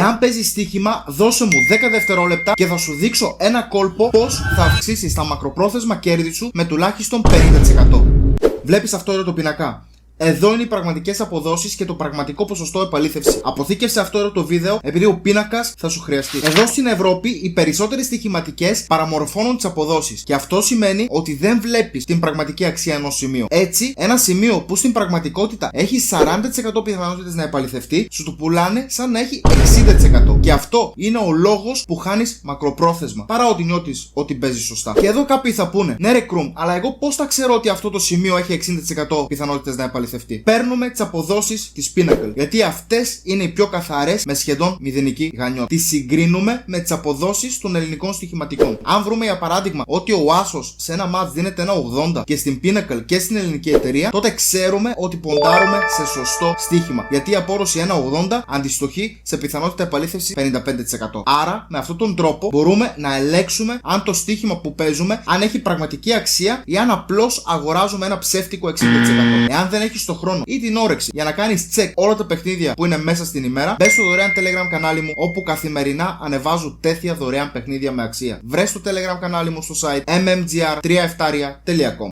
Εάν παίζεις στοίχημα, δώσε μου 10 δευτερόλεπτα και θα σου δείξω ένα κόλπο πώς θα αυξήσεις τα μακροπρόθεσμα κέρδη σου με τουλάχιστον 50%. Βλέπεις αυτό εδώ το πίνακα? Εδώ είναι οι πραγματικές αποδόσεις και το πραγματικό ποσοστό επαλήθευση. Αποθήκευσε αυτό εδώ το βίντεο επειδή ο πίνακας θα σου χρειαστεί. Εδώ στην Ευρώπη οι περισσότερες στοιχηματικές παραμορφώνουν τις αποδόσεις. Και αυτό σημαίνει ότι δεν βλέπεις την πραγματική αξία ενός σημείου. Έτσι, ένα σημείο που στην πραγματικότητα έχει 40% πιθανότητες να επαληθευτεί, σου το πουλάνε σαν να έχει 60%. Και αυτό είναι ο λόγος που χάνεις μακροπρόθεσμα. Παρά ότι νιώθεις ότι παίζεις σωστά. Και εδώ κάποιοι θα πούνε, ναι ρε Κρουμ, αλλά εγώ πώς θα ξέρω ότι αυτό το σημείο έχει 60% πιθανότητες να επαληθευτεί? Παίρνουμε τις αποδόσεις της Pinnacle, γιατί αυτές είναι οι πιο καθαρές με σχεδόν μηδενική γανιότητα. Τις συγκρίνουμε με τις αποδόσεις των ελληνικών στοιχηματικών. Αν βρούμε για παράδειγμα ότι ο Άσος σε ένα match δίνεται ένα 80 και στην Pinnacle και στην ελληνική εταιρεία, τότε ξέρουμε ότι ποντάρουμε σε σωστό στοίχημα. Γιατί η απόδοση 1,80 αντιστοιχεί σε πιθανότητα επαλήθευση 55%. Άρα με αυτόν τον τρόπο μπορούμε να ελέγξουμε αν το στοίχημα που παίζουμε αν έχει πραγματική αξία ή αν απλώς αγοράζουμε ένα ψεύτικο 60%. Εάν δεν έχεις το χρόνο ή την όρεξη για να κάνεις check όλα τα παιχνίδια που είναι μέσα στην ημέρα, μπες στο δωρεάν Telegram κανάλι μου, όπου καθημερινά ανεβάζω τέτοια δωρεάν παιχνίδια με αξία. Βρες το Telegram κανάλι μου στο site mmgr3hectaria.com.